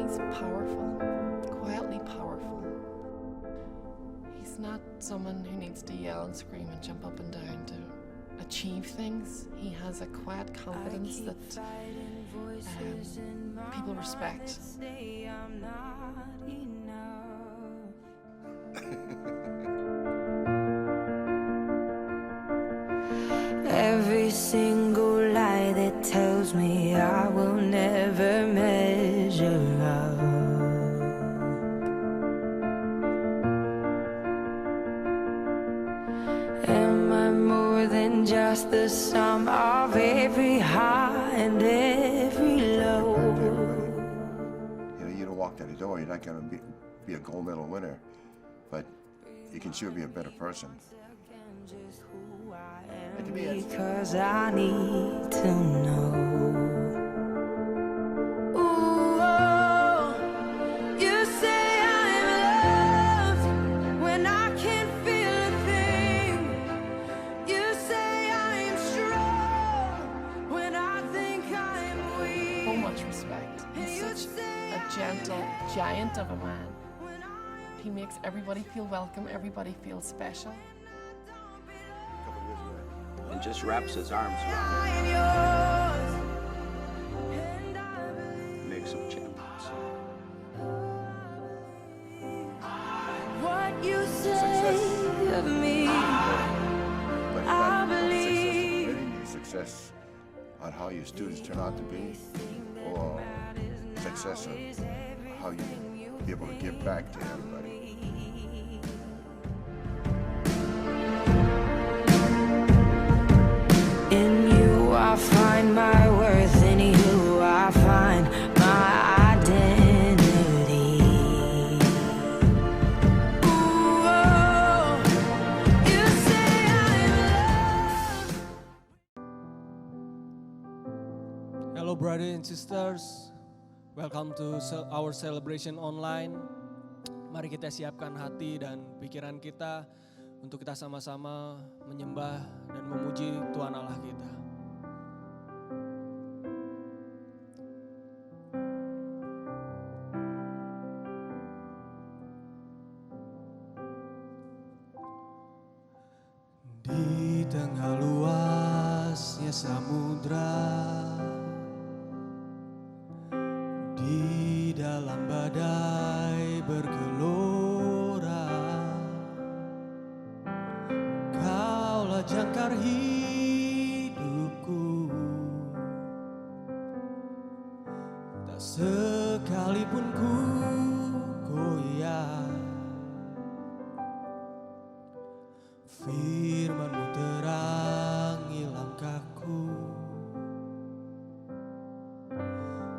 He's powerful, quietly powerful. He's not someone who needs to yell and scream and jump up and down to achieve things. He has a quiet confidence that people respect. Every single lie that tells me I will never measure up. Am I more than just the sum of every high and every low? You don't walk out the door, you're not going to be a gold medal winner, but you can sure be a better person. Because I need to know. Ooh, oh, you say I'm loved when I can't feel a thing. You say I'm strong when I think I'm weak. So much respect. He's such a gentle giant of a man. He makes everybody feel welcome, everybody feels special. And just wraps his arms around it. Makes them champions. What you say of me, I believe. Success on how your students turn out to be, or success of how you be able to give back to everybody. In you I find my worth, in you I find my identity. Ooh, oh, you say I'm loved. Hello brothers and sisters, welcome to our celebration online. Mari kita siapkan hati dan pikiran kita untuk kita sama-sama menyembah dan memuji Tuhan Allah kita. Di tengah luasnya samudra, di dalam badai bergelora, Kaulah jangkar hidupku, tak sekalipun ku goyah. Firman-Mu terangi langkahku,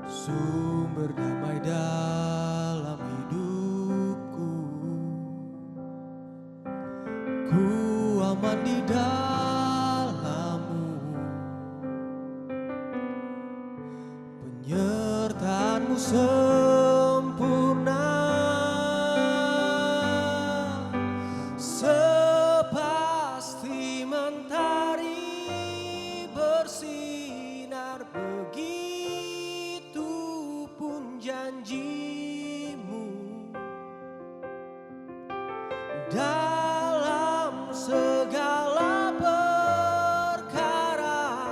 sumber damai dalam hidupku. Ku aman di dalam-Mu, penyertaan-Mu sempurna. Sepasti mentari bersinar, begitu pun janji-Mu. Dalam segala perkara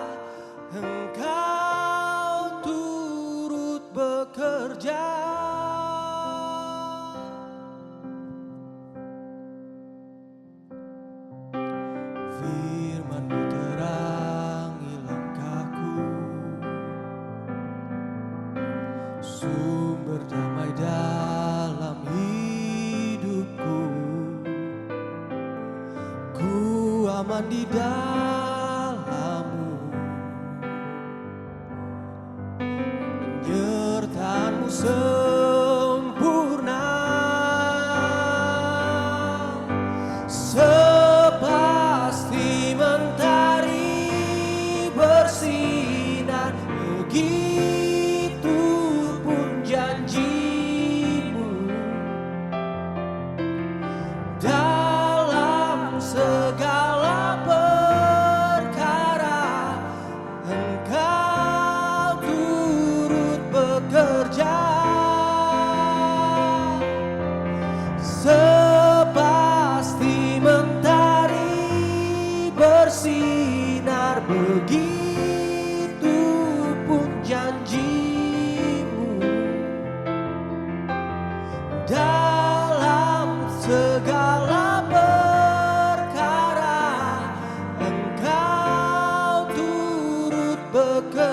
Engkau turut bekerja. Firman-Mu terangi langkahku, sumber damai dalam hidupku. Ku aman di dalam-Mu, penyertaan-Mu sempurna. Sepasti mentari bersinar, begitu pun janji-Mu. Dalam segala perkara Engkau turut bekerja.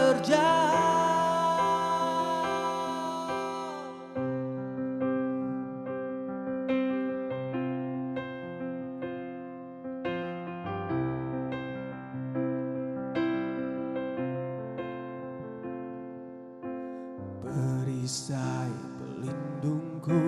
bekerja. Perisai pelindungku,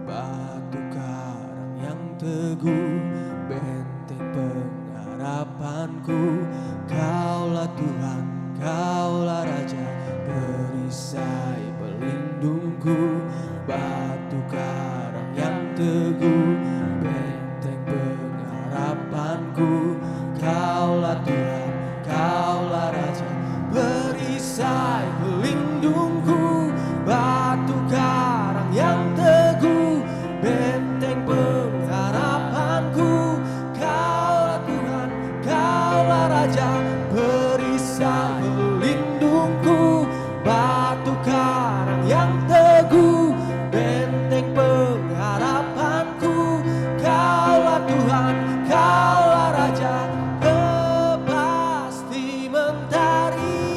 batu karang yang teguh, benteng pengharapanku. Kaulah Tuhan, Kaulah Raja. Perisai pelindungku, batu karang yang teguh, benteng pengharapanku. Kaulah Tuhan, Kaulah Raja. Perisai pelindungku, batu karang yang teguh, benteng pengharapanku. Kaulah Tuhan, Kaulah Raja. Perisai pelindungku, batu karang yang teguh, benteng pengharapanku. Kaulah Tuhan, Kaulah Raja. Pasti mentari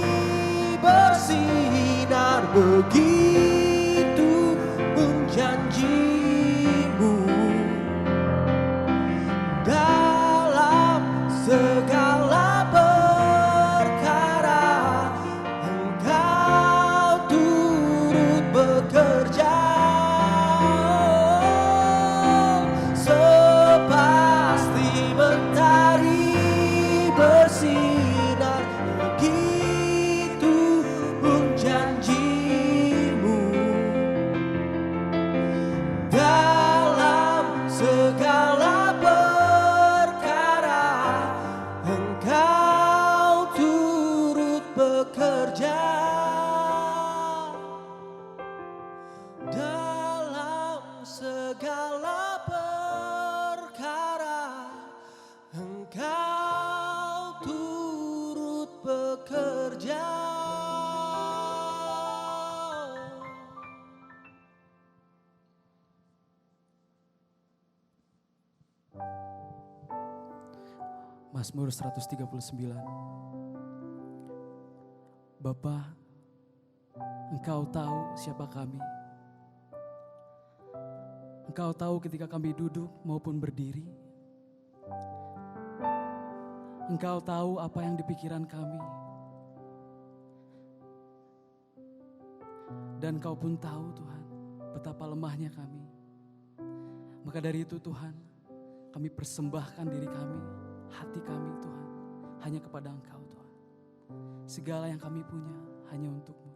bersinar begitu pun janjimu. Dalam segala perkara Engkau turut bekerja. Sepasti mentari bersinar begitu pun janjimu. Dalam segala perkara Engkau turut bekerja. Dalam segala perkara Engkau turut bekerja. Mazmur 139. Bapa, Engkau tahu siapa kami. Engkau tahu ketika kami duduk maupun berdiri. Engkau tahu apa yang di pikiran kami. Dan Engkau pun tahu Tuhan betapa lemahnya kami. Maka dari itu Tuhan, kami persembahkan diri kami, hati kami Tuhan, hanya kepada Engkau Tuhan. Segala yang kami punya hanya untuk-Mu Tuhan.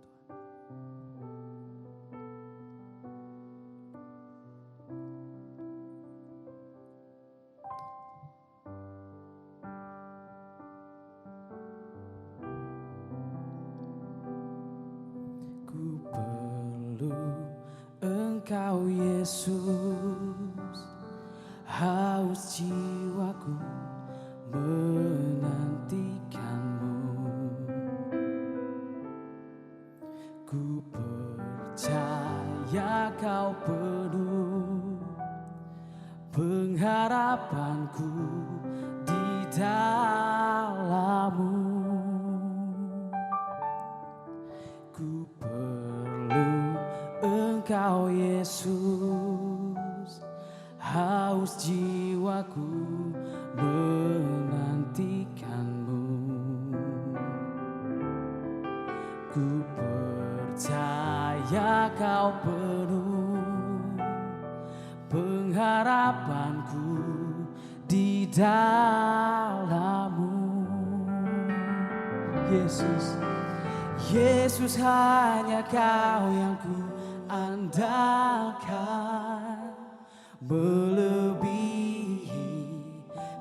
Ku perlu Engkau Yesus, haus jiwaku menantikan-Mu. Ku percaya Kau penuh pengharapanku di dalam-Mu. Ku perlu Engkau Yesus, haus jiwaku menantikan-Mu. Ku percaya Kau penuh pengharapanku di dalam-Mu. Yesus, Yesus, hanya Kau yang ku andalkan, melebihi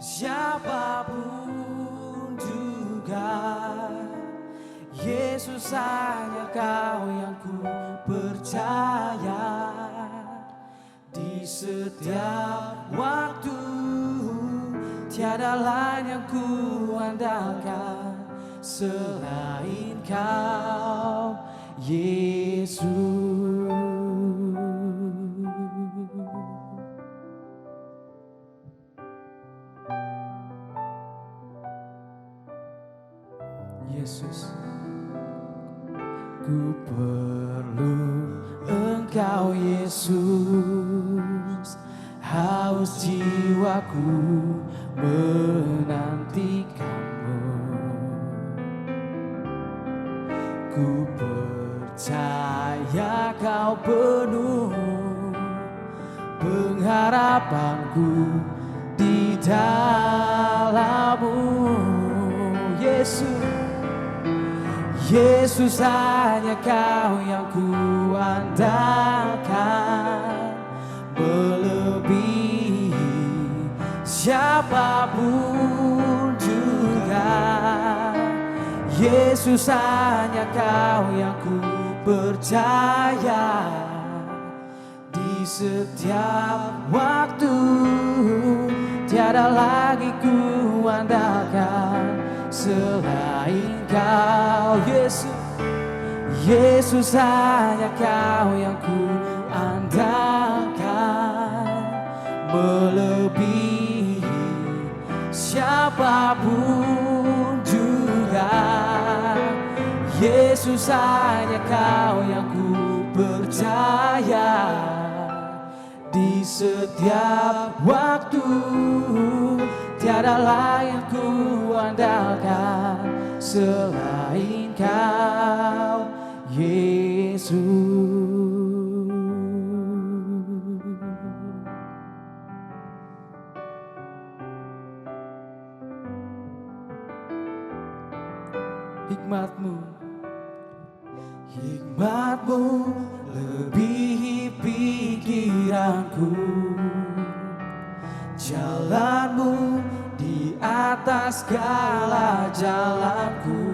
siapapun juga. Yesus, hanya Kau yang ku percaya. Di setiap waktu tiada lain yang ku andalkan selain Kau, Yesus. Yesus, Ku perlu Engkau Yesus, haus jiwaku menantikanmu. Ku percaya Kau penuh pengharapanku di dalam-Mu, Yesus. Yesus, hanya Kau yang ku andalkan, melebihi siapapun juga. Yesus, hanya Kau yang ku percaya, di setiap waktu tiada lagi ku andalkan selain Kau, Yesus. Yesus, hanya Kau yang ku andalkan, melebihi siapapun juga. Yesus, hanya Kau yang ku percaya, di setiap waktu tiada lain ku andalkan selain Kau, Yesus. Hikmat-Mu lebihi pikiranku, jalan-Mu di atas segala jalanku.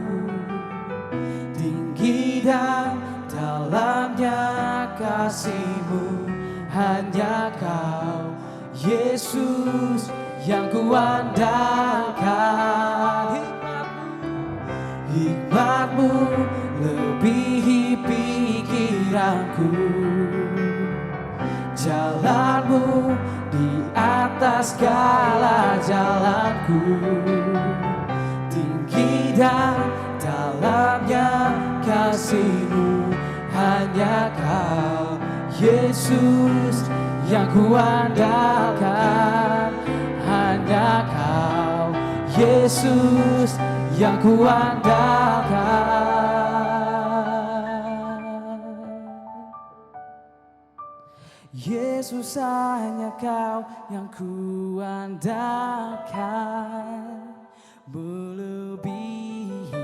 Tinggi dan dalamnya kasih-Mu, hanya Kau Yesus yang ku andalkan. Hikmat-Mu lebihi pikiranku, jalan-Mu di atas segala jalanku. Tinggi dan dalamnya kasih-Mu, hanya Kau Yesus yang ku andalkan. Hanya Kau Yesus yang ku andalkan. Yesus, hanya Kau yang ku andalkan, melebihi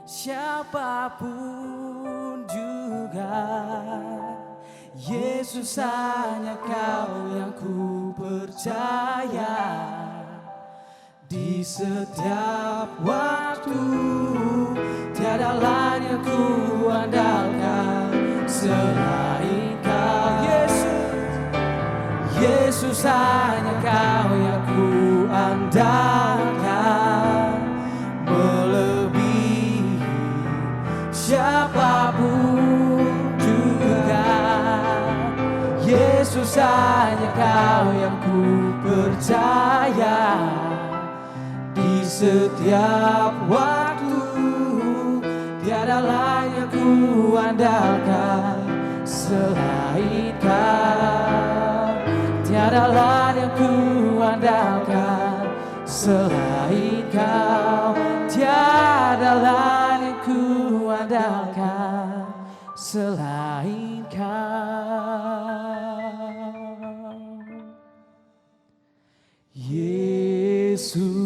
siapapun juga. Yesus, hanya Kau yang ku percaya, di setiap waktu tiada lain yang ku andalkan selain Kau, Yesus. Yesus, hanya Kau yang ku andalkan, melebihi siapapun juga. Yesus, hanya Kau yang ku percaya, di setiap waktu tiada lain yang ku andalkan selain Kau. Tiada lain yang ku andalkan selain Kau. Tiada lain yang ku andalkan selain Kau, Yesus.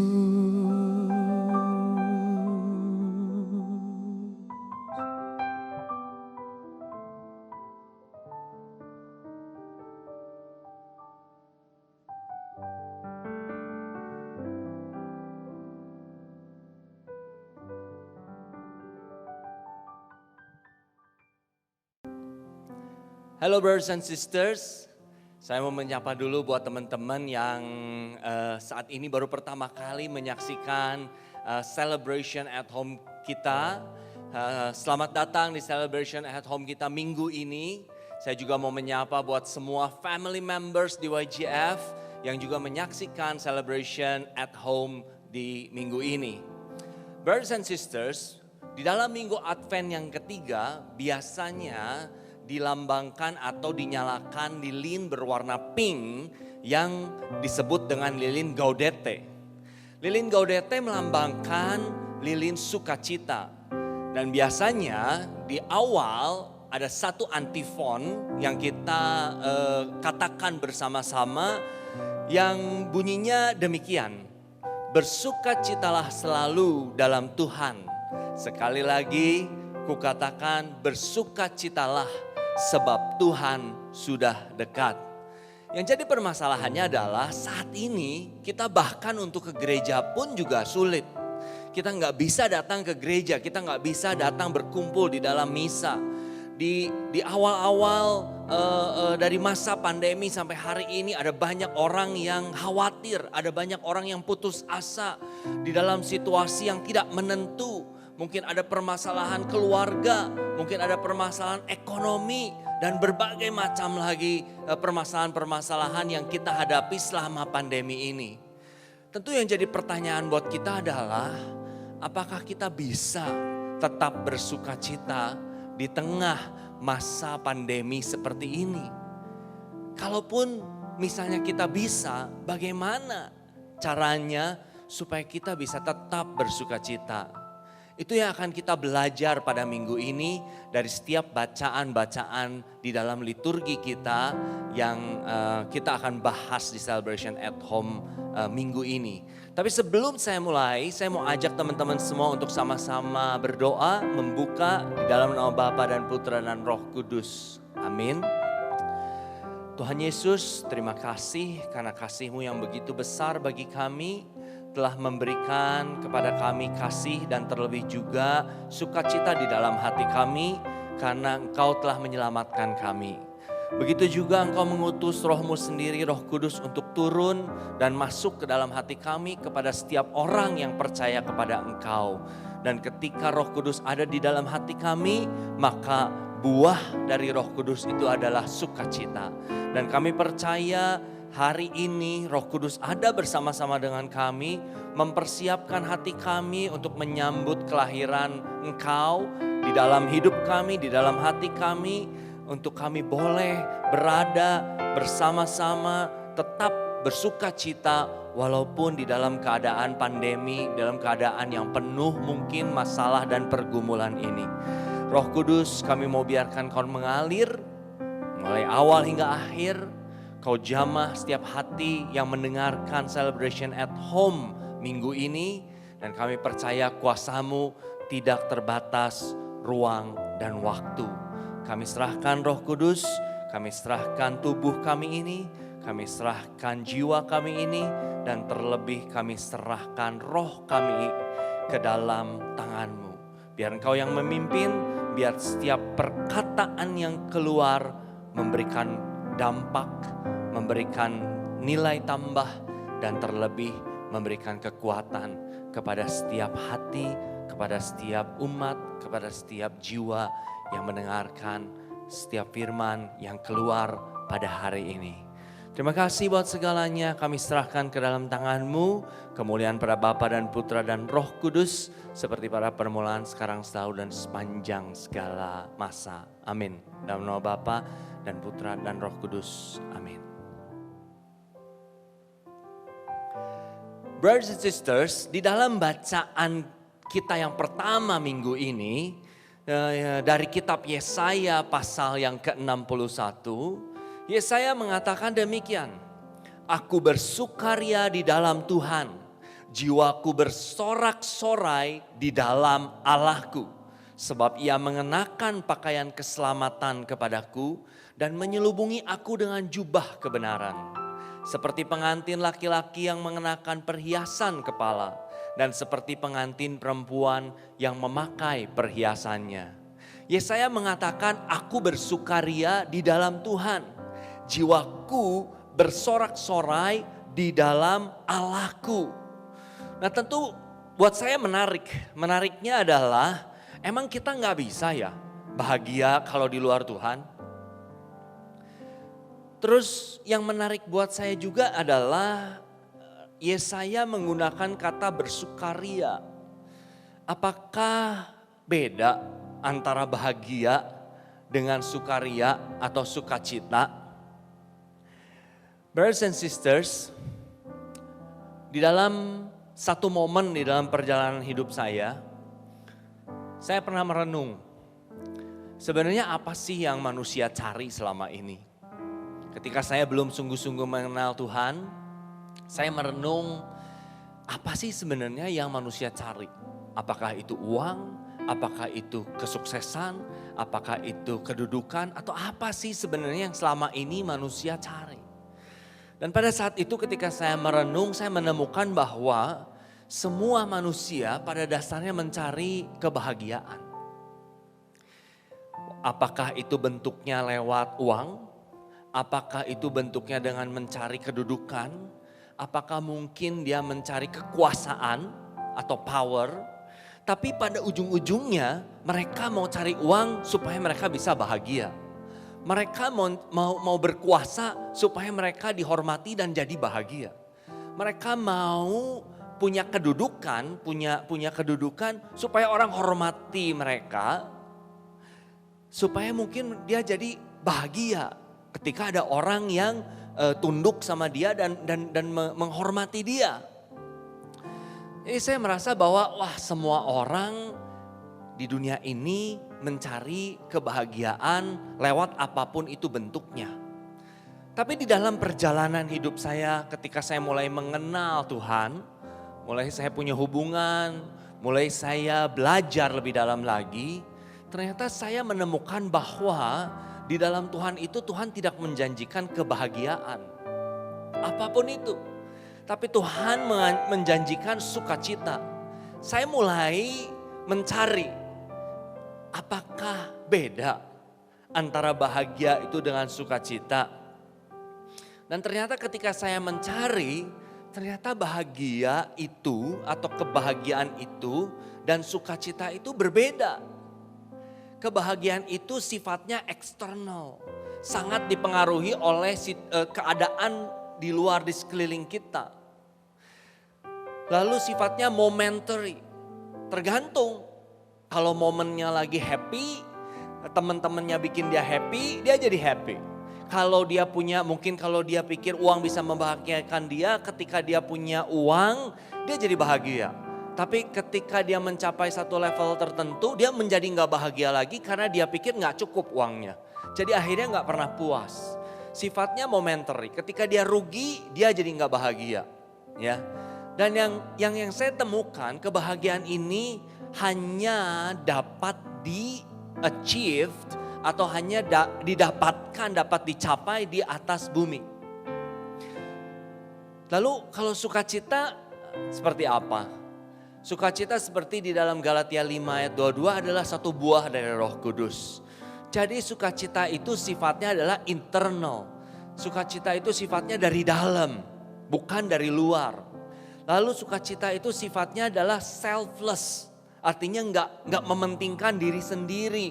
Hello brothers and sisters, saya mau menyapa dulu buat teman-teman yang saat ini baru pertama kali menyaksikan Celebration at Home kita. Selamat datang di Celebration at Home kita minggu ini. Saya juga mau menyapa buat semua family members di YGF yang juga menyaksikan Celebration at Home di minggu ini. Brothers and sisters, Di dalam minggu Advent yang ketiga biasanya dilambangkan atau dinyalakan lilin berwarna pink yang disebut dengan lilin Gaudete. Lilin Gaudete melambangkan lilin sukacita. Dan biasanya di awal ada satu antifon yang kita katakan bersama-sama yang bunyinya demikian. Bersukacitalah selalu dalam Tuhan. Sekali lagi kukatakan bersukacitalah sebab Tuhan sudah dekat. Yang jadi permasalahannya adalah saat ini kita bahkan untuk ke gereja pun juga sulit. Kita nggak bisa datang ke gereja, kita nggak bisa datang berkumpul di dalam misa. Di awal-awal dari masa pandemi sampai hari ini ada banyak orang yang khawatir, ada banyak orang yang putus asa di dalam situasi yang tidak menentu. Mungkin ada permasalahan keluarga, mungkin ada permasalahan ekonomi, dan berbagai macam lagi permasalahan-permasalahan yang kita hadapi selama pandemi ini. Tentu yang jadi pertanyaan buat kita adalah, apakah kita bisa tetap bersukacita di tengah masa pandemi seperti ini? Kalaupun misalnya kita bisa, bagaimana caranya supaya kita bisa tetap bersukacita? Itu yang akan kita belajar pada minggu ini dari setiap bacaan-bacaan di dalam liturgi kita yang kita akan bahas di Celebration at Home minggu ini. Tapi sebelum saya mulai, saya mau ajak teman-teman semua untuk sama-sama berdoa, membuka di dalam nama Bapa dan Putra dan Roh Kudus. Amin. Tuhan Yesus, terima kasih karena kasih-Mu yang begitu besar bagi kami. Telah memberikan kepada kami kasih dan terlebih juga sukacita di dalam hati kami karena Engkau telah menyelamatkan kami. Begitu juga Engkau mengutus Roh-Mu sendiri, Roh Kudus untuk turun dan masuk ke dalam hati kami kepada setiap orang yang percaya kepada Engkau. Dan ketika Roh Kudus ada di dalam hati kami, maka buah dari Roh Kudus itu adalah sukacita. Dan kami percaya hari ini Roh Kudus ada bersama-sama dengan kami, mempersiapkan hati kami untuk menyambut kelahiran Engkau di dalam hidup kami, di dalam hati kami, untuk kami boleh berada bersama-sama, tetap bersukacita walaupun di dalam keadaan pandemi, dalam keadaan yang penuh mungkin masalah dan pergumulan ini. Roh Kudus, kami mau biarkan Kau mengalir mulai awal hingga akhir. Kau jamah setiap hati yang mendengarkan Celebration at Home minggu ini. Dan kami percaya kuasa-Mu tidak terbatas ruang dan waktu. Kami serahkan Roh Kudus, kami serahkan tubuh kami ini, kami serahkan jiwa kami ini, dan terlebih kami serahkan roh kami ke dalam tangan-Mu. Biar Engkau yang memimpin, biar setiap perkataan yang keluar memberikan dampak, memberikan nilai tambah, dan terlebih memberikan kekuatan kepada setiap hati, kepada setiap umat, kepada setiap jiwa yang mendengarkan setiap firman yang keluar pada hari ini. Terima kasih buat segalanya, kami serahkan ke dalam tangan-Mu, kemuliaan pada Bapa dan Putra dan Roh Kudus, seperti pada permulaan, sekarang, selalu, dan sepanjang segala masa. Amin. Dalam nama Bapa dan Putra dan Roh Kudus. Amin. Brothers and sisters, di dalam bacaan kita yang pertama minggu ini, dari kitab Yesaya pasal yang ke-61, Yesaya mengatakan demikian. Aku bersukaria di dalam Tuhan, jiwaku bersorak-sorai di dalam Allahku. Sebab Ia mengenakan pakaian keselamatan kepadaku dan menyelubungi aku dengan jubah kebenaran. Seperti pengantin laki-laki yang mengenakan perhiasan kepala dan seperti pengantin perempuan yang memakai perhiasannya. Yesaya mengatakan, aku bersukaria di dalam Tuhan. Jiwaku bersorak-sorai di dalam Allahku. Nah tentu buat saya menarik. Menariknya adalah emang kita gak bisa ya bahagia kalau di luar Tuhan. Terus yang menarik buat saya juga adalah Yesaya menggunakan kata bersukaria. Apakah beda antara bahagia dengan sukaria atau sukacita? Brothers and sisters, di dalam satu momen di dalam perjalanan hidup saya pernah merenung. Sebenarnya apa sih yang manusia cari selama ini? Ketika saya belum sungguh-sungguh mengenal Tuhan, saya merenung apa sih sebenarnya yang manusia cari? Apakah itu uang? Apakah itu kesuksesan? Apakah itu kedudukan? Atau apa sih sebenarnya yang selama ini manusia cari? Dan pada saat itu ketika saya merenung, saya menemukan bahwa semua manusia pada dasarnya mencari kebahagiaan. Apakah itu bentuknya lewat uang? Apakah itu bentuknya dengan mencari kedudukan? Apakah mungkin dia mencari kekuasaan atau power? Tapi pada ujung-ujungnya mereka mau cari uang supaya mereka bisa bahagia. Mereka mau berkuasa supaya mereka dihormati dan jadi bahagia. Mereka mau punya kedudukan, punya kedudukan supaya orang hormati mereka. Supaya mungkin dia jadi bahagia ketika ada orang yang tunduk sama dia dan menghormati dia. Jadi saya merasa bahwa semua orang di dunia ini mencari kebahagiaan lewat apapun itu bentuknya. Tapi di dalam perjalanan hidup saya ketika saya mulai mengenal Tuhan, mulai saya punya hubungan, mulai saya belajar lebih dalam lagi, ternyata saya menemukan bahwa di dalam Tuhan itu Tuhan tidak menjanjikan kebahagiaan. Apapun itu. Tapi Tuhan menjanjikan sukacita. Saya mulai mencari apakah beda antara bahagia itu dengan sukacita. Dan ternyata ketika saya mencari, ternyata bahagia itu atau kebahagiaan itu dan sukacita itu berbeda. Kebahagiaan itu sifatnya eksternal, sangat dipengaruhi oleh keadaan di luar di sekeliling kita. Lalu sifatnya momentary, tergantung. Kalau momennya lagi happy, teman-temannya bikin dia happy, dia jadi happy. Kalau dia punya, mungkin kalau dia pikir uang bisa membahagiakan dia, ketika dia punya uang, dia jadi bahagia. Tapi ketika dia mencapai satu level tertentu, dia menjadi gak bahagia lagi karena dia pikir gak cukup uangnya. Jadi akhirnya gak pernah puas. Sifatnya momentary, ketika dia rugi, dia jadi gak bahagia. Ya. Dan yang saya temukan, kebahagiaan ini hanya dapat di-achieved atau hanya didapatkan, dapat dicapai di atas bumi. Lalu kalau sukacita seperti apa? Sukacita seperti di dalam Galatia 5 ayat 22 adalah satu buah dari Roh Kudus. Jadi sukacita itu sifatnya adalah internal. Sukacita itu sifatnya dari dalam, bukan dari luar. Lalu sukacita itu sifatnya adalah selfless. Artinya nggak mementingkan diri sendiri.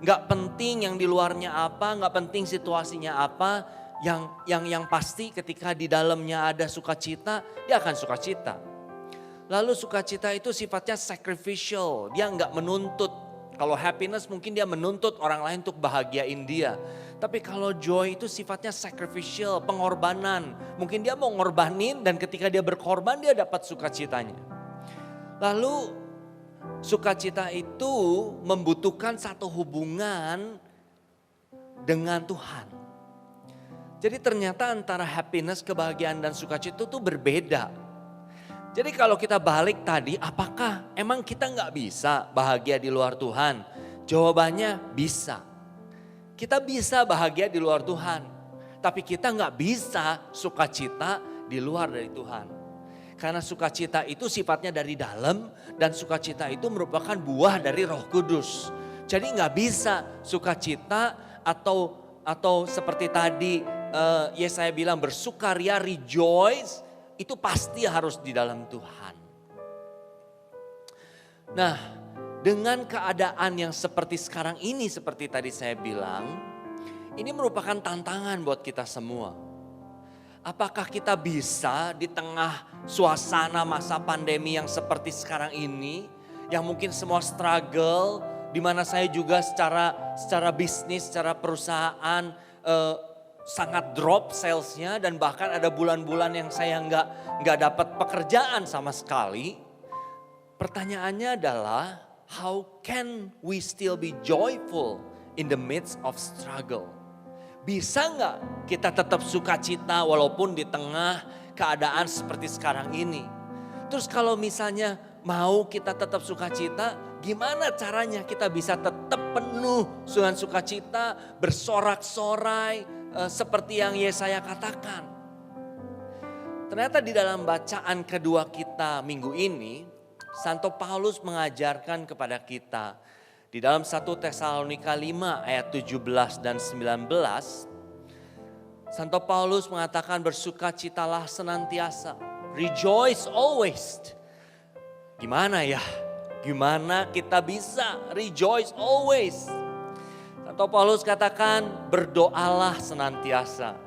Nggak penting yang di luarnya apa, nggak penting situasinya apa. Yang pasti ketika di dalamnya ada sukacita, dia akan sukacita. Lalu sukacita itu sifatnya sacrificial, dia nggak menuntut. Kalau happiness mungkin dia menuntut orang lain untuk bahagiain dia. Tapi kalau joy itu sifatnya sacrificial, pengorbanan. Mungkin dia mau ngorbanin dan ketika dia berkorban dia dapat sukacitanya. Lalu sukacita itu membutuhkan satu hubungan dengan Tuhan. Jadi ternyata antara happiness, kebahagiaan dan sukacita itu berbeda. Jadi kalau kita balik tadi, apakah emang kita nggak bisa bahagia di luar Tuhan? Jawabannya bisa. Kita bisa bahagia di luar Tuhan. Tapi kita nggak bisa sukacita di luar dari Tuhan. Karena sukacita itu sifatnya dari dalam dan sukacita itu merupakan buah dari Roh Kudus. Jadi nggak bisa sukacita atau seperti tadi Yesaya bilang bersukaria, rejoice, itu pasti harus di dalam Tuhan. Nah, dengan keadaan yang seperti sekarang ini, seperti tadi saya bilang, ini merupakan tantangan buat kita semua. Apakah kita bisa di tengah suasana masa pandemi yang seperti sekarang ini, yang mungkin semua struggle, di mana saya juga secara bisnis, secara perusahaan sangat drop salesnya, dan bahkan ada bulan-bulan yang saya nggak dapat pekerjaan sama sekali. Pertanyaannya adalah, how can we still be joyful in the midst of struggle? Bisa nggak kita tetap sukacita walaupun di tengah keadaan seperti sekarang ini? Terus kalau misalnya mau kita tetap sukacita, gimana caranya kita bisa tetap penuh dengan sukacita, bersorak-sorai seperti yang Yesaya katakan? Ternyata di dalam bacaan kedua kita minggu ini, Santo Paulus mengajarkan kepada kita di dalam 1 Tesalonika 5 ayat 17 dan 19, Santo Paulus mengatakan bersukacitalah senantiasa, rejoice always. Gimana ya? Gimana kita bisa rejoice always? Santo Paulus katakan berdoalah senantiasa.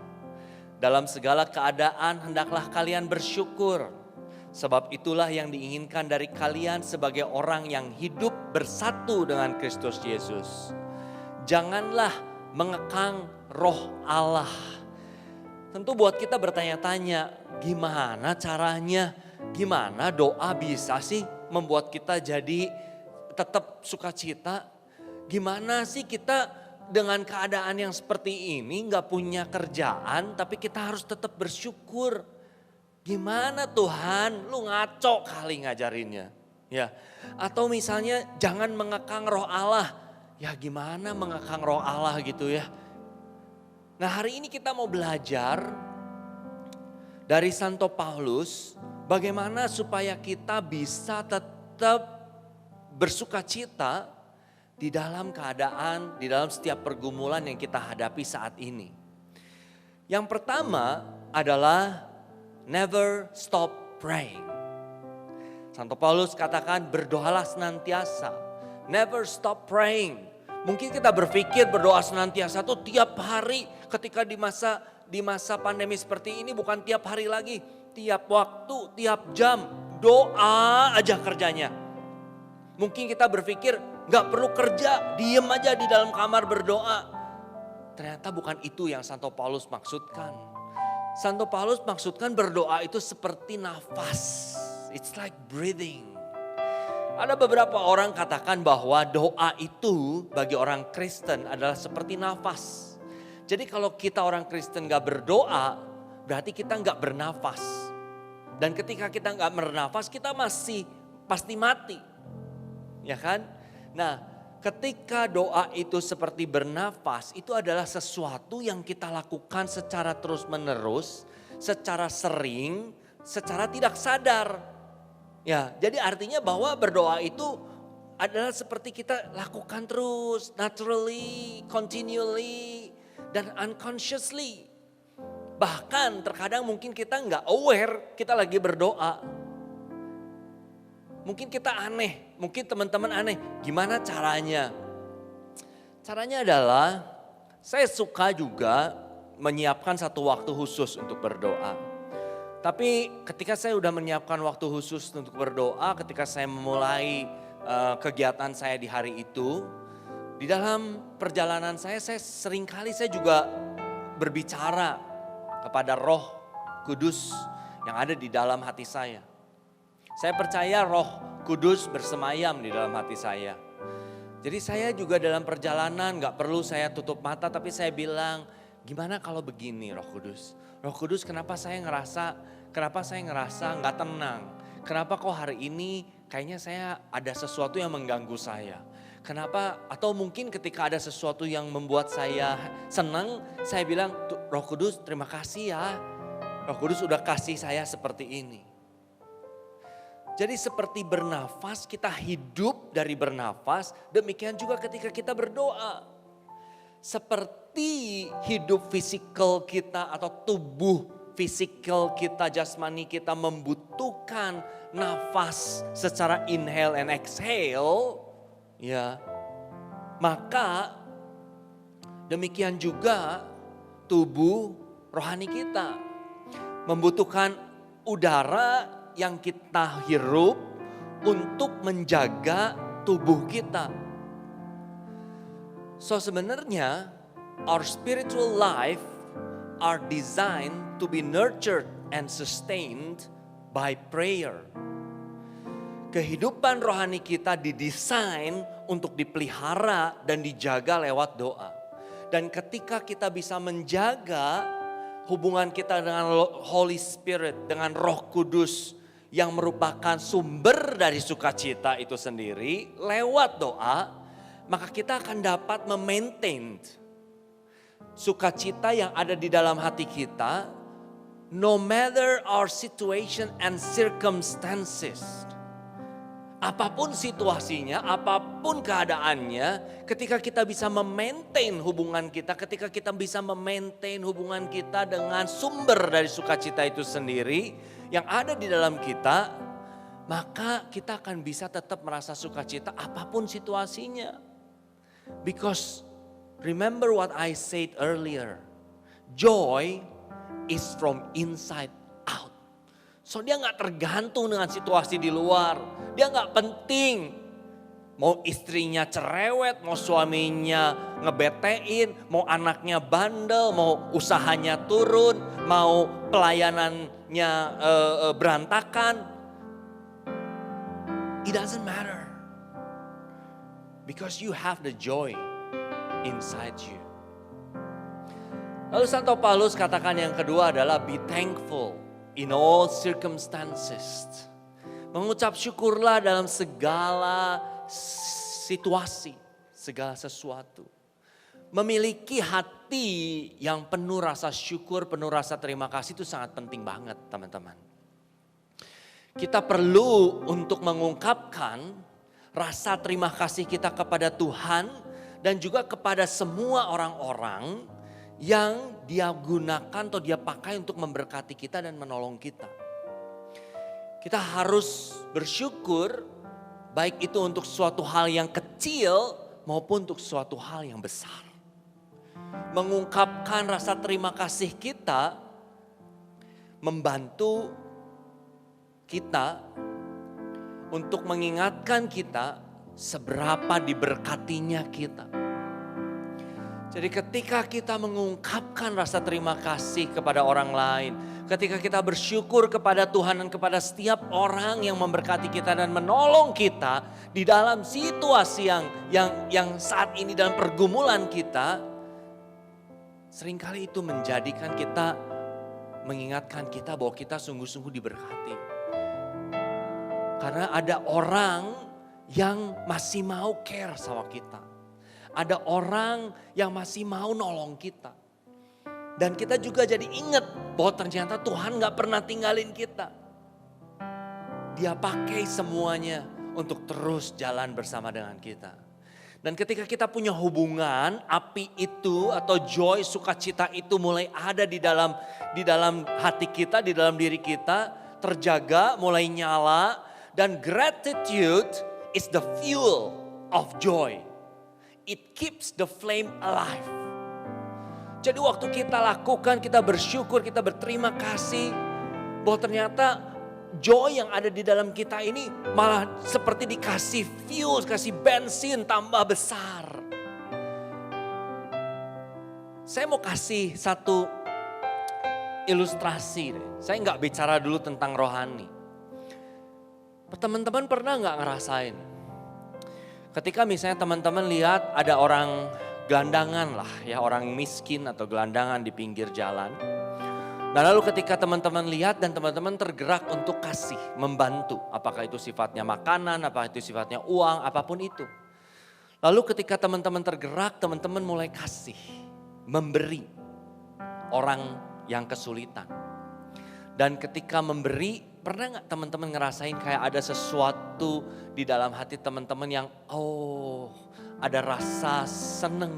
Dalam segala keadaan hendaklah kalian bersyukur. Sebab itulah yang diinginkan dari kalian sebagai orang yang hidup bersatu dengan Kristus Yesus. Janganlah mengekang roh Allah. Tentu buat kita bertanya-tanya, gimana caranya? Gimana doa bisa sih membuat kita jadi tetap sukacita? Gimana sih kita dengan keadaan yang seperti ini gak punya kerjaan tapi kita harus tetap bersyukur? Gimana Tuhan, lu ngaco kali ngajarinnya. Ya, atau misalnya jangan mengekang roh Allah. Ya gimana mengekang roh Allah gitu ya. Nah hari ini kita mau belajar dari Santo Paulus bagaimana supaya kita bisa tetap bersukacita di dalam keadaan, di dalam setiap pergumulan yang kita hadapi saat ini. Yang pertama adalah never stop praying. Santo Paulus katakan berdoalah senantiasa. Never stop praying. Mungkin kita berpikir berdoa senantiasa itu tiap hari ketika di masa pandemi seperti ini, bukan tiap hari lagi. Tiap waktu, tiap jam doa aja kerjanya. Mungkin kita berpikir gak perlu kerja, diem aja di dalam kamar berdoa. Ternyata bukan itu yang Santo Paulus maksudkan. Santo Paulus maksudkan berdoa itu seperti nafas. It's like breathing. Ada beberapa orang katakan bahwa doa itu bagi orang Kristen adalah seperti nafas. Jadi kalau kita orang Kristen gak berdoa, berarti kita gak bernafas. Dan ketika kita gak bernafas, kita masih pasti mati. Ya kan? Nah, ketika doa itu seperti bernafas, itu adalah sesuatu yang kita lakukan secara terus-menerus, secara sering, secara tidak sadar. Ya, jadi artinya bahwa berdoa itu adalah seperti kita lakukan terus, naturally, continually, dan unconsciously. Bahkan terkadang mungkin kita nggak aware kita lagi berdoa. Mungkin kita aneh, mungkin teman-teman aneh. Gimana caranya? Caranya adalah saya suka juga menyiapkan satu waktu khusus untuk berdoa. Tapi ketika saya udah menyiapkan waktu khusus untuk berdoa, ketika saya memulai kegiatan saya di hari itu, di dalam perjalanan saya seringkali saya juga berbicara kepada Roh Kudus yang ada di dalam hati saya. Saya percaya Roh Kudus bersemayam di dalam hati saya. Jadi saya juga dalam perjalanan gak perlu saya tutup mata, tapi saya bilang, gimana kalau begini Roh Kudus? Roh Kudus kenapa saya ngerasa gak tenang? Kenapa kok hari ini kayaknya saya ada sesuatu yang mengganggu saya? Kenapa? Atau mungkin ketika ada sesuatu yang membuat saya senang, saya bilang, Roh Kudus terima kasih ya. Roh Kudus udah kasih saya seperti ini. Jadi seperti bernafas, kita hidup dari bernafas, demikian juga ketika kita berdoa. Seperti hidup fisikal kita atau tubuh fisikal kita, jasmani kita membutuhkan nafas secara inhale and exhale, ya, maka demikian juga tubuh rohani kita membutuhkan udara yang kita hirup, untuk menjaga tubuh kita. So sebenarnya our spiritual life are designed to be nurtured and sustained by prayer. Kehidupan rohani kita didesain untuk dipelihara dan dijaga lewat doa. Dan ketika kita bisa menjaga hubungan kita dengan Holy Spirit, dengan Roh Kudus yang merupakan sumber dari sukacita itu sendiri lewat doa, maka kita akan dapat memaintain sukacita yang ada di dalam hati kita, no matter our situation and circumstances. Apapun situasinya, apapun keadaannya, ketika kita bisa memaintain hubungan kita, ketika kita bisa memaintain hubungan kita dengan sumber dari sukacita itu sendiri yang ada di dalam kita, maka kita akan bisa tetap merasa sukacita apapun situasinya. Because remember what I said earlier, joy is from inside out. So dia gak tergantung dengan situasi di luar. Dia gak penting mau istrinya cerewet, mau suaminya ngebetein, mau anaknya bandel, mau usahanya turun, mau pelayanannya berantakan. It doesn't matter. Because you have the joy inside you. Lalu Santo Paulus katakan yang kedua adalah be thankful in all circumstances. Mengucap syukurlah dalam segala situasi, segala sesuatu. Memiliki hati yang penuh rasa syukur, penuh rasa terima kasih itu sangat penting banget teman-teman. Kita perlu untuk mengungkapkan rasa terima kasih kita kepada Tuhan dan juga kepada semua orang-orang yang dia gunakan atau dia pakai untuk memberkati kita dan menolong kita. Kita harus bersyukur baik itu untuk suatu hal yang kecil maupun untuk suatu hal yang besar. Mengungkapkan rasa terima kasih kita membantu kita untuk mengingatkan kita seberapa diberkatinya kita. Jadi ketika kita mengungkapkan rasa terima kasih kepada orang lain, ketika kita bersyukur kepada Tuhan dan kepada setiap orang yang memberkati kita dan menolong kita di dalam situasi yang saat ini dalam pergumulan kita, seringkali itu menjadikan kita, mengingatkan kita bahwa kita sungguh-sungguh diberkati. Karena ada orang yang masih mau care sama kita. Ada orang yang masih mau nolong kita. Dan kita juga jadi ingat bahwa ternyata Tuhan gak pernah tinggalin kita. Dia pakai semuanya untuk terus jalan bersama dengan kita. Dan ketika kita punya hubungan, api itu atau joy, sukacita itu mulai ada di dalam hati kita, di dalam diri kita, terjaga, mulai nyala. Dan gratitude is the fuel of joy. It keeps the flame alive. Jadi waktu kita lakukan, kita bersyukur, kita berterima kasih. Bahwa ternyata joy yang ada di dalam kita ini malah seperti dikasih fuel, kasih bensin tambah besar. Saya mau kasih satu ilustrasi deh. Saya nggak bicara dulu tentang rohani. Teman-teman pernah nggak ngerasain? Ketika misalnya teman-teman lihat ada orang gelandangan lah ya, orang miskin atau gelandangan di pinggir jalan. Nah lalu ketika teman-teman lihat dan teman-teman tergerak untuk kasih, membantu. Apakah itu sifatnya makanan, apakah itu sifatnya uang, apapun itu. Lalu ketika teman-teman tergerak, teman-teman mulai kasih, memberi orang yang kesulitan. Dan ketika memberi, pernah gak teman-teman ngerasain kayak ada sesuatu di dalam hati teman-teman yang ada rasa seneng,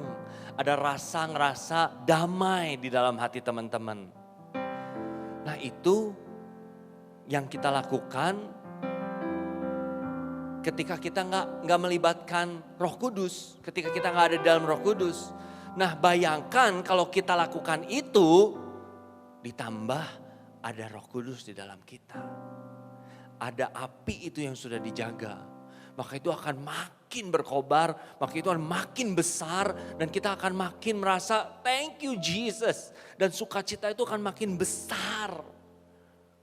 ada rasa ngerasa damai di dalam hati teman-teman. Nah itu yang kita lakukan ketika kita nggak melibatkan Roh Kudus, ketika kita nggak ada di dalam Roh Kudus. Nah bayangkan kalau kita lakukan itu ditambah ada Roh Kudus di dalam kita. ada api itu yang sudah dijaga, maka itu akan makin berkobar, maka itu akan makin besar dan kita akan makin merasa thank you Jesus. Dan sukacita itu akan makin besar.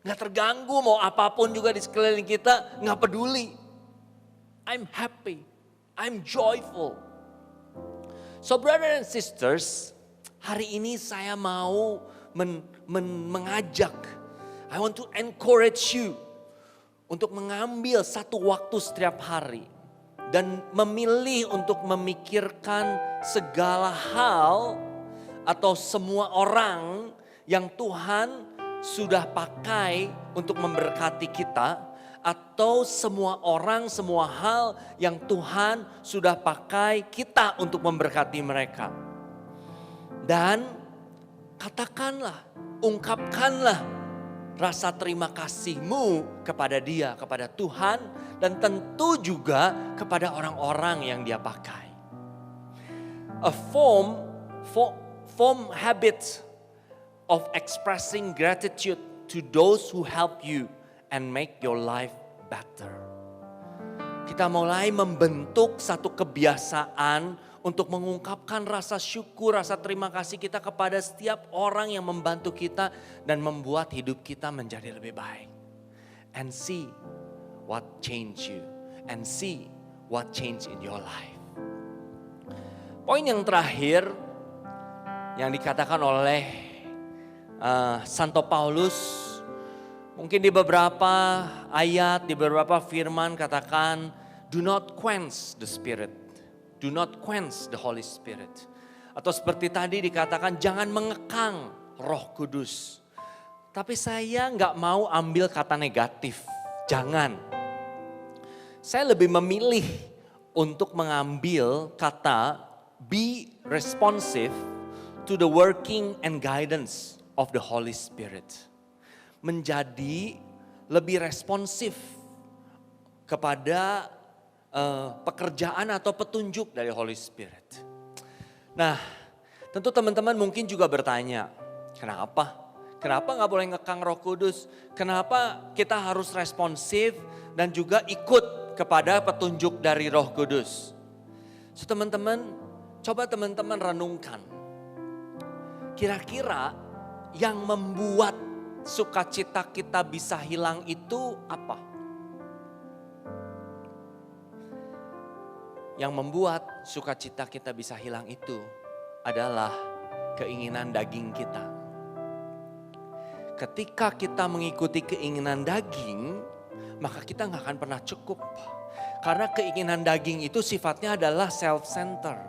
Gak terganggu mau apapun juga di sekeliling kita, gak peduli. I'm happy, I'm joyful. So brothers and sisters, hari ini saya mau mengajak, I want to encourage you untuk mengambil satu waktu setiap hari dan memilih untuk memikirkan segala hal atau semua orang yang Tuhan sudah pakai untuk memberkati kita, atau semua orang, semua hal yang Tuhan sudah pakai kita untuk memberkati mereka. Dan katakanlah, ungkapkanlah rasa terima kasihmu kepada Dia, kepada Tuhan, dan tentu juga kepada orang-orang yang Dia pakai. A form habit of expressing gratitude to those who help you and make your life better. Kita mulai membentuk satu kebiasaan untuk mengungkapkan rasa syukur, rasa terima kasih kita kepada setiap orang yang membantu kita dan membuat hidup kita menjadi lebih baik. And see what change you, and see what change in your life. Poin yang terakhir yang dikatakan oleh Santo Paulus, mungkin di beberapa ayat, di beberapa firman katakan, do not quench the spirit. Do not quench the Holy Spirit. Atau seperti tadi dikatakan, jangan mengekang Roh Kudus. Tapi saya nggak mau ambil kata negatif, jangan. Saya lebih memilih untuk mengambil kata be responsive to the working and guidance of the Holy Spirit. Menjadi lebih responsif kepada pekerjaan atau petunjuk dari Holy Spirit. Nah, tentu teman-teman mungkin juga bertanya, kenapa? Kenapa gak boleh ngekang Roh Kudus? Kenapa kita harus responsif dan juga ikut kepada petunjuk dari Roh Kudus? So teman-teman, coba teman-teman renungkan. Kira-kira yang membuat sukacita kita bisa hilang itu apa? Yang membuat sukacita kita bisa hilang itu adalah keinginan daging kita. Ketika kita mengikuti keinginan daging, maka kita gak akan pernah cukup. Karena keinginan daging itu sifatnya adalah self-center.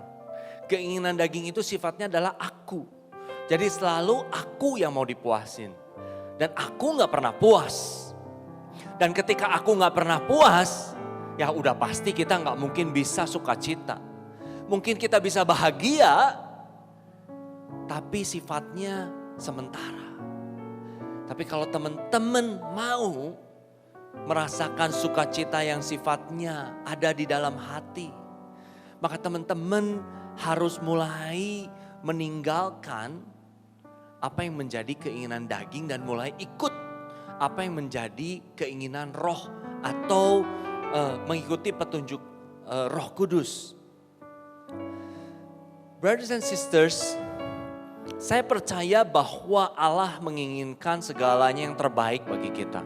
Keinginan daging itu sifatnya adalah aku. Jadi selalu aku yang mau dipuasin. Dan aku gak pernah puas. Dan ketika aku gak pernah puas, ya udah pasti kita gak mungkin bisa sukacita. Mungkin kita bisa bahagia, tapi sifatnya sementara. Tapi kalau teman-teman mau merasakan sukacita yang sifatnya ada di dalam hati, maka teman-teman harus mulai meninggalkan apa yang menjadi keinginan daging dan mulai ikut apa yang menjadi keinginan roh atau mengikuti petunjuk Roh Kudus. Brothers and sisters, saya percaya bahwa Allah menginginkan segalanya yang terbaik bagi kita.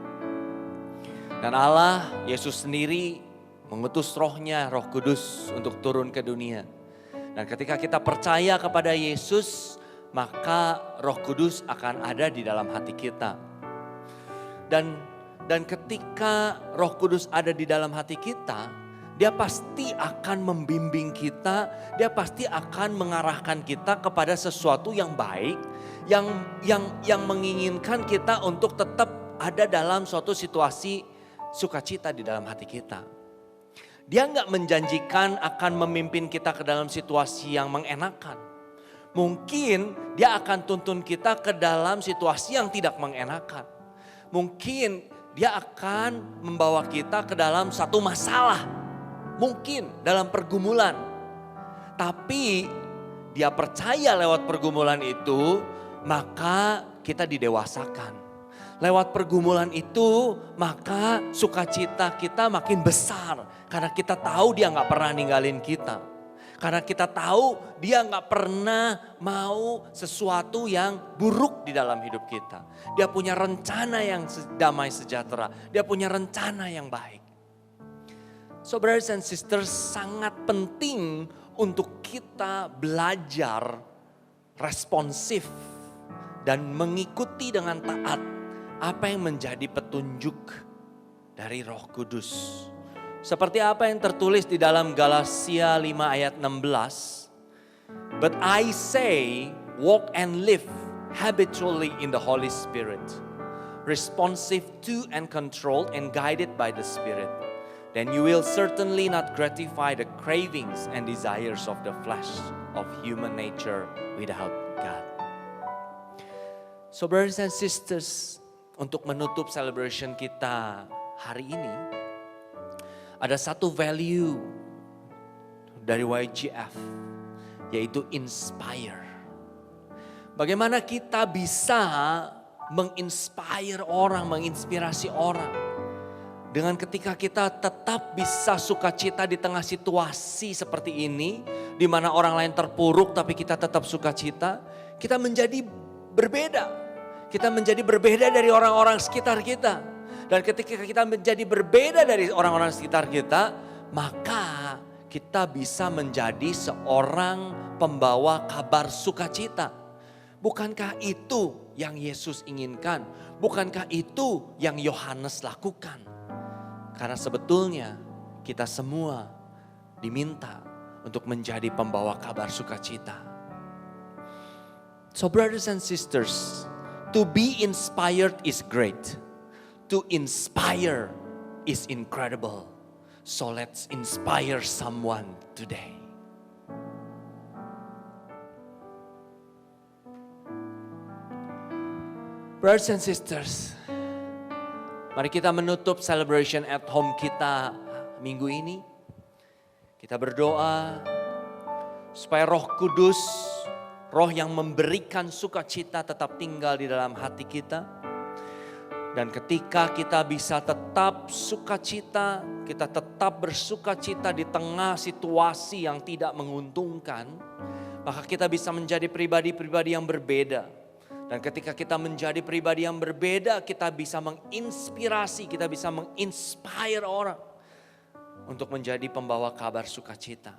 Dan Allah, Yesus sendiri mengutus rohnya, Roh Kudus untuk turun ke dunia. Dan ketika kita percaya kepada Yesus, maka Roh Kudus akan ada di dalam hati kita. Dan ketika Roh Kudus ada di dalam hati kita, Dia pasti akan membimbing kita, Dia pasti akan mengarahkan kita kepada sesuatu yang baik, yang menginginkan kita untuk tetap ada dalam suatu situasi sukacita di dalam hati kita. Dia nggak menjanjikan akan memimpin kita ke dalam situasi yang mengenakan. Mungkin Dia akan tuntun kita ke dalam situasi yang tidak mengenakan. Mungkin Dia akan membawa kita ke dalam satu masalah. Mungkin dalam pergumulan. Tapi Dia percaya lewat pergumulan itu, maka kita didewasakan. Lewat pergumulan itu, maka sukacita kita makin besar. Karena kita tahu dia gak pernah ninggalin kita. Karena kita tahu dia gak pernah mau sesuatu yang buruk di dalam hidup kita. Dia punya rencana yang damai sejahtera. Dia punya rencana yang baik. So brothers and sisters, sangat penting untuk kita belajar responsif dan mengikuti dengan taat apa yang menjadi petunjuk dari Roh Kudus. Seperti apa yang tertulis di dalam Galatia 5 ayat 16. But I say, walk and live habitually in the Holy Spirit, responsive to and controlled and guided by the Spirit. Then you will certainly not gratify the cravings and desires of the flesh, of human nature without God. So brothers and sisters, untuk menutup celebration kita hari ini, ada satu value dari YGF, yaitu inspire. Bagaimana kita bisa menginspire orang, menginspirasi orang. Dengan ketika kita tetap bisa sukacita di tengah situasi seperti ini, di mana orang lain terpuruk tapi kita tetap sukacita, kita menjadi berbeda. Kita menjadi berbeda dari orang-orang sekitar kita. Dan ketika kita menjadi berbeda dari orang-orang sekitar kita, maka kita bisa menjadi seorang pembawa kabar sukacita. Bukankah itu yang Yesus inginkan? Bukankah itu yang Yohanes lakukan? Karena sebetulnya kita semua diminta untuk menjadi pembawa kabar sukacita. So brothers and sisters, to be inspired is great. To inspire is incredible. So let's inspire someone today. Brothers and sisters, mari kita menutup celebration at home kita minggu ini. Kita berdoa supaya Roh Kudus, Roh yang memberikan sukacita tetap tinggal di dalam hati kita. Dan ketika kita bisa tetap sukacita, kita tetap bersukacita di tengah situasi yang tidak menguntungkan, maka kita bisa menjadi pribadi-pribadi yang berbeda. Dan ketika kita menjadi pribadi yang berbeda, kita bisa menginspirasi, kita bisa menginspire orang untuk menjadi pembawa kabar sukacita.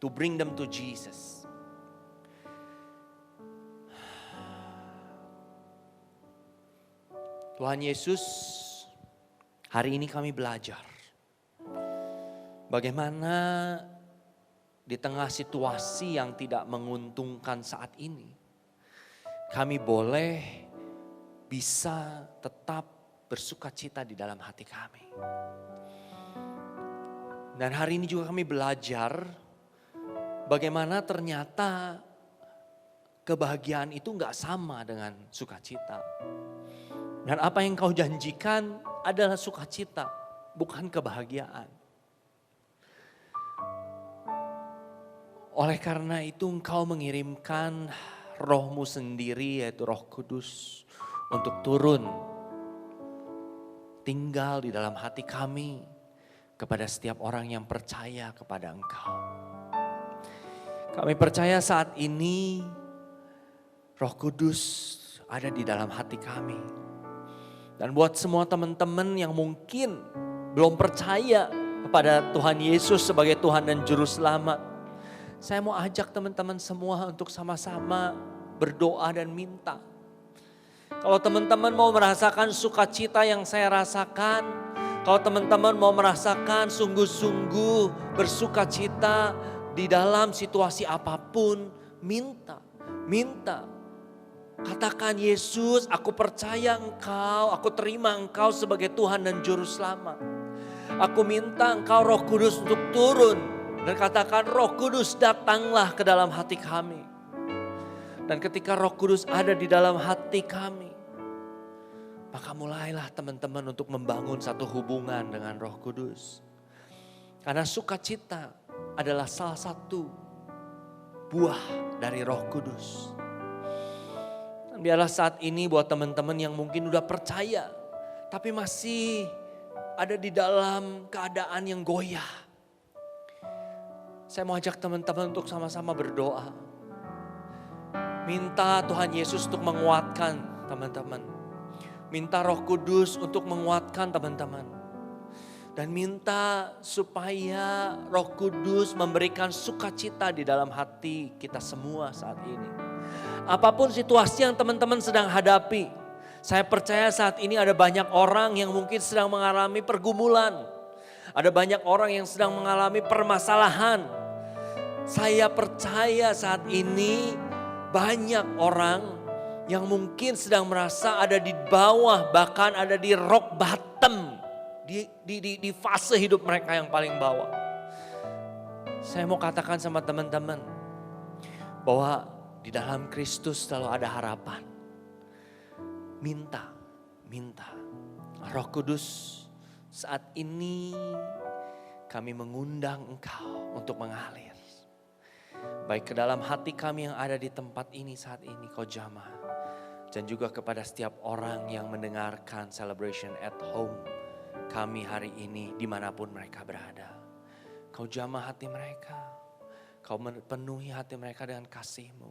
To bring them to Jesus. Tuhan Yesus, hari ini kami belajar bagaimana di tengah situasi yang tidak menguntungkan saat ini, kami boleh bisa tetap bersukacita di dalam hati kami. Dan hari ini juga kami belajar bagaimana ternyata kebahagiaan itu gak sama dengan sukacita. Dan apa yang kau janjikan adalah sukacita, bukan kebahagiaan. Oleh karena itu engkau mengirimkan Roh-Mu sendiri, yaitu Roh Kudus, untuk turun, tinggal di dalam hati kami kepada setiap orang yang percaya kepada Engkau. Kami percaya saat ini Roh Kudus ada di dalam hati kami. Dan buat semua teman-teman yang mungkin belum percaya kepada Tuhan Yesus sebagai Tuhan dan Juru Selamat, saya mau ajak teman-teman semua untuk sama-sama berdoa dan minta. Kalau teman-teman mau merasakan sukacita yang saya rasakan, kalau teman-teman mau merasakan sungguh-sungguh bersukacita di dalam situasi apapun, minta. Katakan, Yesus, aku percaya Engkau, aku terima Engkau sebagai Tuhan dan Juru Selamat. Aku minta Engkau Roh Kudus untuk turun. Dan katakan, Roh Kudus datanglah ke dalam hati kami. Dan ketika Roh Kudus ada di dalam hati kami, maka mulailah teman-teman untuk membangun satu hubungan dengan Roh Kudus. Karena sukacita adalah salah satu buah dari Roh Kudus. Dan Biarlah saat ini buat teman-teman yang mungkin udah percaya, tapi masih ada di dalam keadaan yang goyah. Saya mau ajak teman-teman untuk sama-sama berdoa. Minta Tuhan Yesus untuk menguatkan teman-teman. Minta Roh Kudus untuk menguatkan teman-teman. Dan minta supaya Roh Kudus memberikan sukacita di dalam hati kita semua saat ini. Apapun situasi yang teman-teman sedang hadapi, saya percaya saat ini ada banyak orang yang mungkin sedang mengalami pergumulan. Ada banyak orang yang sedang mengalami permasalahan. Saya percaya saat ini banyak orang yang mungkin sedang merasa ada di bawah, bahkan ada di rock bottom. Di fase hidup mereka yang paling bawah. Saya mau katakan sama teman-teman bahwa di dalam Kristus selalu ada harapan. Minta. Roh Kudus, saat ini kami mengundang Engkau untuk mengalir. Baik ke dalam hati kami yang ada di tempat ini saat ini, Kau jamah. Dan juga kepada setiap orang yang mendengarkan Celebration at Home kami hari ini dimanapun mereka berada. Kau jamah hati mereka. Kau penuhi hati mereka dengan kasih-Mu.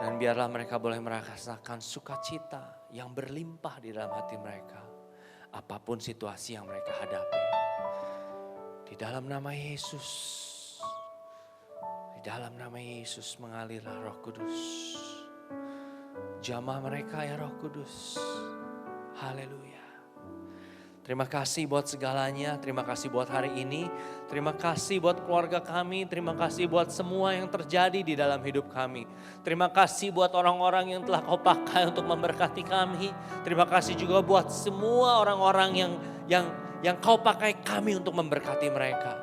Dan biarlah mereka boleh merasakan sukacita yang berlimpah di dalam hati mereka. Apapun situasi yang mereka hadapi. Di dalam nama Yesus. Di dalam nama Yesus mengalirlah Roh Kudus. Jamah mereka ya Roh Kudus. Haleluya. Terima kasih buat segalanya, terima kasih buat hari ini, terima kasih buat keluarga kami, terima kasih buat semua yang terjadi di dalam hidup kami. Terima kasih buat orang-orang yang telah Kau pakai untuk memberkati kami. Terima kasih juga buat semua orang-orang yang Kau pakai kami untuk memberkati mereka.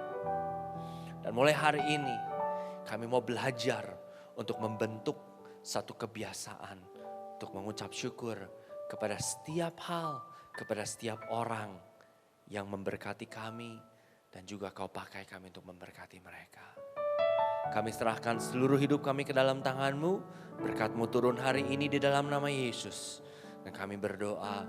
Dan mulai hari ini kami mau belajar untuk membentuk satu kebiasaan untuk mengucap syukur kepada setiap hal, kepada setiap orang yang memberkati kami dan juga Kau pakai kami untuk memberkati mereka. Kami serahkan seluruh hidup kami ke dalam tangan-Mu, berkat-Mu turun hari ini di dalam nama Yesus. Dan kami berdoa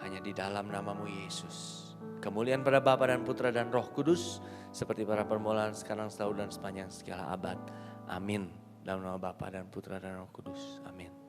hanya di dalam nama-Mu Yesus. Kemuliaan pada Bapa dan Putra dan Roh Kudus, seperti pada permulaan, sekarang, selalu dan sepanjang segala abad. Amin. Dalam nama Bapa dan Putra dan Roh Kudus. Amin.